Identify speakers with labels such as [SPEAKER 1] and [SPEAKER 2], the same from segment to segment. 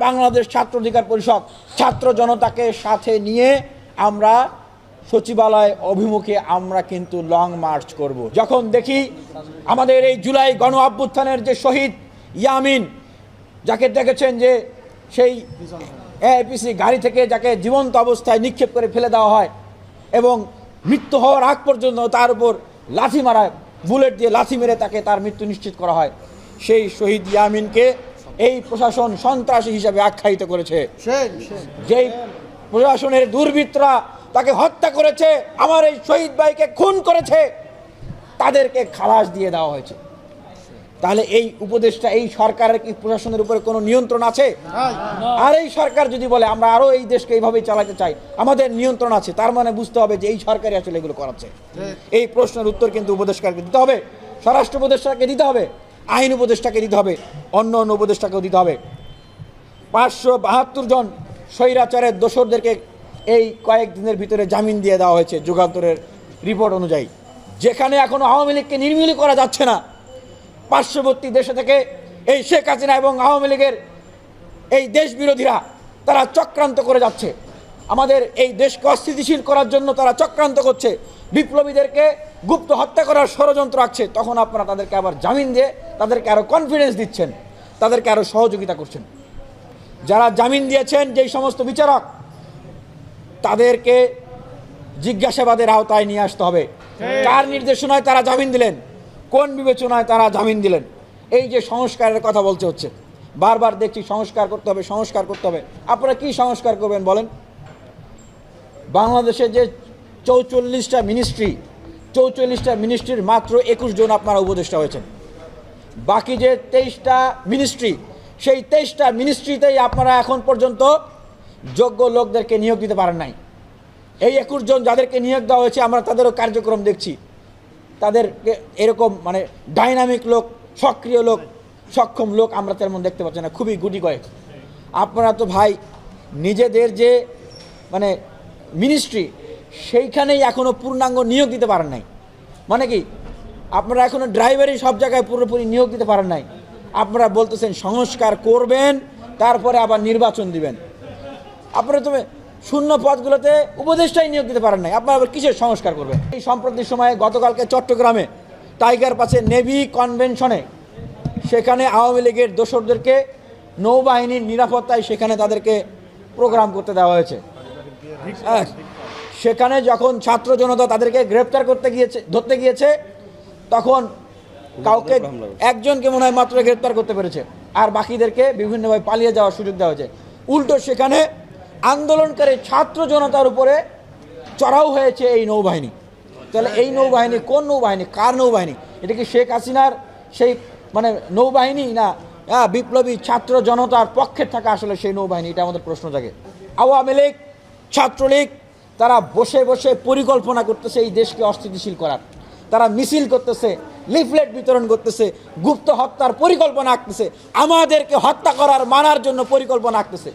[SPEAKER 1] বাংলাদেশ ছাত্র অধিকার পরিষদ ছাত্র জনতাকে সাথে নিয়ে আমরা সচিবালয় অভিমুখে আমরা কিন্তু লং মার্চ করব। যখন দেখি আমাদের এই জুলাই গণ অভ্যুত্থানের যে শহীদ ইয়ামিন, যাকে দেখেছেন যে সেই এপিসি গাড়ি থেকে যাকে জীবন্ত অবস্থায় নিক্ষেপ করে ফেলে দেওয়া হয় এবং মৃত্যু হওয়ার আগ পর্যন্ত তার উপর লাথি মারা, বুলেট দিয়ে লাথি মেরে তাকে তার মৃত্যু নিশ্চিত করা হয়, সেই শহীদ ইয়ামিনকে এই প্রশাসন সন্ত্রাসী হিসাবে আখ্যায়িত করেছে। যেই প্রশাসনের দুর্বৃত্তরা তাকে হত্যা করেছে, আমার এই শহীদ ভাইকে খুন করেছে, তাদেরকে খালাস দিয়ে দেওয়া হয়েছে। তাহলে এই উপদেশটা, এই সরকারের কি প্রশাসনের উপরে কোনো নিয়ন্ত্রণ আছে? আর এই সরকার যদি বলে আমরা আরো এই দেশকে এইভাবেই চালাতে চাই, আমাদের নিয়ন্ত্রণ আছে, তার মানে বুঝতে হবে যে এই সরকারই আসলে এগুলো করাচ্ছে। এই প্রশ্নের উত্তর কিন্তু উপদেষ্টাকে দিতে হবে, স্বরাষ্ট্র উপদেষ্টাকে দিতে হবে, আইন উপদেষ্টাকে দিতে হবে, অন্য অন্য উপদেষ্টাকেও দিতে হবে। 572 জন স্বৈরাচারের দোসরদেরকে এই কয়েকদিনের ভিতরে জামিন দিয়ে দেওয়া হয়েছে যুগান্তরের রিপোর্ট অনুযায়ী। যেখানে এখনো আওয়ামী লীগকে নির্মূল করা যাচ্ছে না, পার্শ্ববর্তী দেশে থেকে এই শেখ হাসিনা এবং আওয়ামী লীগের এই দেশ বিরোধীরা তারা চক্রান্ত করে যাচ্ছে, আমাদের এই দেশকে অস্থিতিশীল করার জন্য তারা চক্রান্ত করছে, বিপ্লবীদেরকে গুপ্ত হত্যা করার ষড়যন্ত্র রাখছে। তখন আপনারা তাদেরকে আবার জামিন দিয়ে তাদেরকে আরো কনফিডেন্স দিচ্ছেন, তাদেরকে আরো সহযোগিতা করছেন। যারা জামিন দিয়েছেন যেই সমস্ত বিচারক, তাদেরকে জিজ্ঞাসাবাদের আওতায় নিয়ে আসতে হবে। কার নির্দেশনায় তারা জামিন দিলেন, কোন বিবেচনায় তারা জামিন দিলেন? এই যে সংস্কারের কথা বলতে হচ্ছে, বারবার দেখছি সংস্কার করতে হবে, সংস্কার করতে হবে। আপনারা কি সংস্কার করবেন বলেন? বাংলাদেশে যে 44টা মিনিস্ট্রি, 44টা মিনিস্ট্রির মাত্র 21 জন আপনারা উপদেষ্টা হয়েছেন। বাকি যে 23টা মিনিস্ট্রি, সেই 23টা মিনিস্ট্রিতেই আপনারা এখন পর্যন্ত যোগ্য লোকদেরকে নিয়োগ দিতে পারেন নাই। এই 21 জন যাদেরকে নিয়োগ দেওয়া হয়েছে, আমরা তাদেরও কার্যক্রম দেখছি, তাদেরকে এরকম মানে ডাইনামিক লোক, সক্রিয় লোক, সক্ষম লোক আমরা তেমন দেখতে পাচ্ছি না, খুবই গুটি কয়েক। আপনারা তো ভাই নিজেদের যে মানে মিনিস্ট্রি, সেইখানেই এখনও পূর্ণাঙ্গ নিয়োগ দিতে পারেন নাই। মানে কি, আপনারা এখনও ড্রাইভারই সব জায়গায় পুরোপুরি নিয়োগ দিতে পারেন নাই। আপনারা বলতেছেন সংস্কার করবেন, তারপরে আবার নির্বাচন দিবেন। আপনারা তো শূন্য পদগুলোতে উপদেষ্টাই নিয়োগ দিতে পারেন নাই, আপনারা আবার কিসের সংস্কার করবেন? এই সম্প্রতির সময়ে গতকালকে চট্টগ্রামে টাইগার পাসে নেভি কনভেনশনে, সেখানে আওয়ামী লীগের দোসরদেরকে নৌবাহিনীর নিরাপত্তায় সেখানে তাদেরকে প্রোগ্রাম করতে দেওয়া হয়েছে। সেখানে যখন ছাত্র জনতা তাদেরকে গ্রেপ্তার ধরতে গিয়েছে, তখন কাউকে একজনকে মনে হয় মাত্র গ্রেপ্তার করতে পেরেছে, আর বাকিদেরকে বিভিন্নভাবে পালিয়ে যাওয়ার সুযোগ দেওয়া হয়েছে। উল্টো সেখানে আন্দোলনকারী ছাত্র জনতার উপরে চড়াও হয়েছে এই নৌবাহিনী। তাহলে এই নৌবাহিনী কোন নৌবাহিনী, কার নৌবাহিনী? এটা কি শেখ হাসিনার সেই মানে নৌবাহিনী, না বিপ্লবী ছাত্র জনতার পক্ষে থাকা আসলে সেই নৌবাহিনী? এটা আমাদের প্রশ্ন জাগে। আওয়ামী লীগ, ছাত্রলীগ তারা বসে বসে পরিকল্পনা করতেছে এই দেশকে অস্থিতিশীল করার। তারা মিছিল করতেছে, লিফলেট বিতরণ করতেছে, গুপ্ত হত্যার পরিকল্পনা আঁকতেছে, আমাদেরকে হত্যা করার মানার জন্য পরিকল্পনা আঁকতেছে।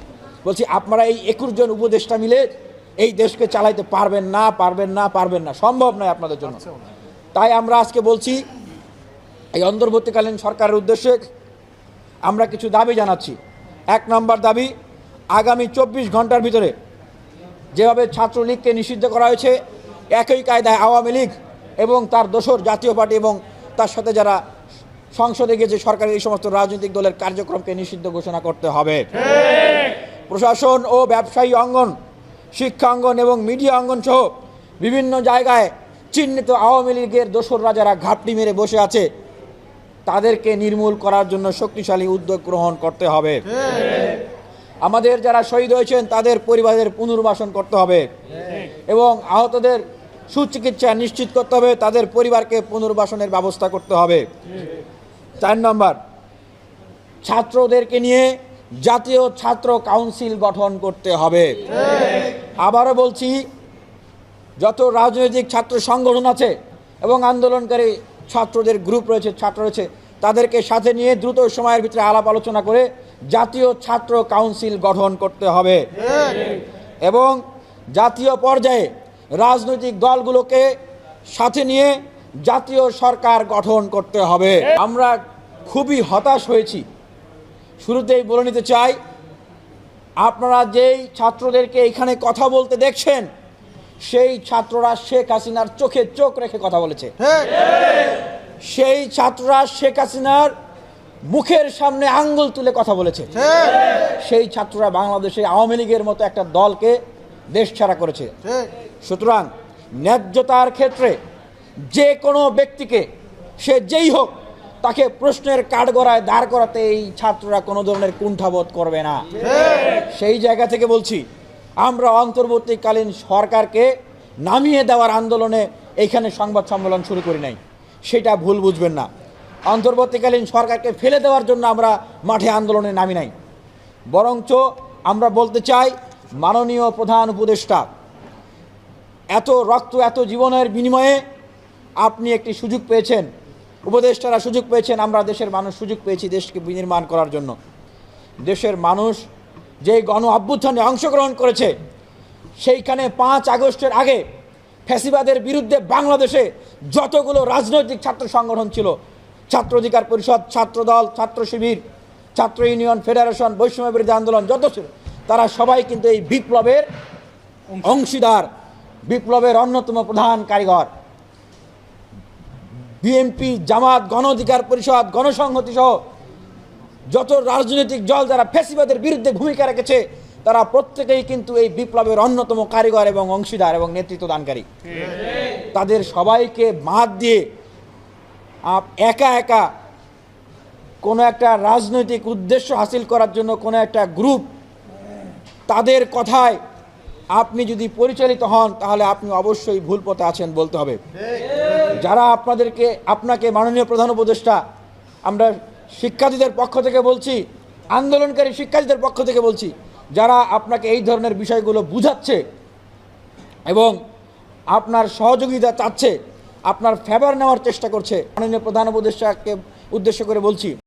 [SPEAKER 1] বলছি আপনারা এই 21 জন উপদেষ্টা মিলে এই দেশকে চালাইতে পারবেন না, পারবেন না, পারবেন না, সম্ভব নয় আপনাদের জন্য। তাই আমরা আজকে বলছি, এই অন্তর্বর্তীকালীন সরকারের উদ্দেশ্যে আমরা কিছু দাবি জানাচ্ছি। 1 নম্বর দাবি, আগামী 24 ঘন্টার ভিতরে যেভাবে ছাত্রলীগকে নিষিদ্ধ করা হয়েছে, একই কায়দায় আওয়ামী লীগ এবং তার দোসর জাতীয় পার্টি এবং তার সাথে যারা সংসদে গিয়েছে সরকারের এই সমস্ত রাজনৈতিক দলের কার্যক্রমকে নিষিদ্ধ ঘোষণা করতে হবে। প্রশাসন ও ব্যবসায়ী অঙ্গন, শিক্ষা অঙ্গন এবং মিডিয়া অঙ্গন সহ বিভিন্ন জায়গায় চিহ্নিত আওয়ামী লীগের দোসররা যারা ঘাপটি মেরে বসে আছে, তাদেরকে নির্মূল করার জন্য শক্তিশালী উদ্যোগ গ্রহণ করতে হবে। আমাদের যারা শহীদ হয়েছেন তাদের পরিবারের পুনর্বাসন করতে হবে এবং আহতদের সুচিকিৎসা নিশ্চিত করতে হবে, তাদের পরিবারকে পুনর্বাসনের ব্যবস্থা করতে হবে। 4 নম্বর, ছাত্রদেরকে নিয়ে জাতীয় ছাত্র কাউন্সিল গঠন করতে হবে। আবারও বলছি, যত রাজনৈতিক ছাত্র সংগঠন আছে এবং আন্দোলনকারী ছাত্রদের গ্রুপ রয়েছে, ছাত্র রয়েছে, তাদেরকে সাথে নিয়ে দ্রুত সময়ের ভিতরে আলাপ আলোচনা করে জাতীয় ছাত্র কাউন্সিল গঠন করতে হবে এবং জাতীয় পর্যায়ে রাজনৈতিক দলগুলোকে সাথে নিয়ে জাতীয় সরকার গঠন করতে হবে। আমরা খুবই হতাশ হয়েছি। শুরুতেই বলে নিতে চাই, আপনারা যেই ছাত্রদেরকে এখানে কথা বলতে দেখছেন সেই ছাত্ররা শেখ হাসিনার চোখে চোখ রেখে কথা বলেছে। সেই ছাত্ররা শেখ হাসিনার মুখের সামনে আঙ্গুল তুলে কথা বলেছে। সেই ছাত্ররা বাংলাদেশে আওয়ামী লীগের মতো একটা দলকে দেশ ছাড়া করেছে। সুতরাং ন্যায্যতার ক্ষেত্রে যে কোনো ব্যক্তিকে, সে যেই হোক, তাকে প্রশ্নের কাঠগড়ায় দাঁড় করাতে এই ছাত্ররা কোনো ধরনের কুণ্ঠাবোধ করবে না। সেই জায়গা থেকে বলছি, আমরা অন্তর্বর্তীকালীন সরকারকে নামিয়ে দেওয়ার আন্দোলনে এইখানে সংবাদ সম্মেলন শুরু করি নাই, সেটা ভুল বুঝবেন না। অন্তর্বর্তীকালীন সরকারকে ফেলে দেওয়ার জন্য আমরা মাঠে আন্দোলনে নামি নাই, বরঞ্চ আমরা বলতে চাই, মাননীয় প্রধান উপদেষ্টা, এত রক্ত এত জীবনের বিনিময়ে আপনি একটি সুযোগ পেয়েছেন, উপদেষ্টারা সুযোগ পেয়েছেন, আমরা দেশের মানুষ সুযোগ পেয়েছি দেশকে বিনির্মাণ করার জন্য। দেশের মানুষ যে গণ অভ্যুত্থানে অংশগ্রহণ করেছে, সেইখানে 5 আগস্টের আগে ফ্যাসিবাদের বিরুদ্ধে বাংলাদেশে যতগুলো রাজনৈতিক ছাত্র সংগঠন ছিল, ছাত্র অধিকার পরিষদ, ছাত্রদল, ছাত্র শিবির, ছাত্র ইউনিয়ন, ফেডারেশন, বৈষম্য বিরোধী আন্দোলন যত ছিল, তারা সবাই কিন্তু এই বিপ্লবের অংশীদার, বিপ্লবের অন্যতম প্রধান কারিগর। বিএনপি, জামাত, গণ অধিকার পরিষদ, গণসংহতি সহ যত রাজনৈতিক দল যারা ফ্যাসিবাদের বিরুদ্ধে ভূমিকা রেখেছে, তারা প্রত্যেকেই কিন্তু এই বিপ্লবের অন্যতম কারিগর এবং অংশীদার এবং নেতৃত্ব দানকারী। তাদের সবাইকে বাদ দিয়ে একা একা কোনো একটা রাজনৈতিক উদ্দেশ্য হাসিল করার জন্য কোনো একটা গ্রুপ, তাদের কথায় আপনি যদি পরিচালিত হন, তাহলে আপনি অবশ্যই ভুল পথে আছেন বলতে হবে। যারা আপনাকে মাননীয় প্রধান উপদেষ্টা, আমরা শিক্ষার্থীদের পক্ষ থেকে বলছি, আন্দোলনকারী শিক্ষার্থীদের পক্ষ থেকে বলছি, যারা আপনাকে এই ধরনের বিষয়গুলো বুঝাচ্ছে এবং আপনার সহযোগিতা চাচ্ছে, আপনার ফেভার নেওয়ার চেষ্টা করছে, মাননীয় প্রধান উপদেষ্টাকে উদ্দেশ্য করে বলছি,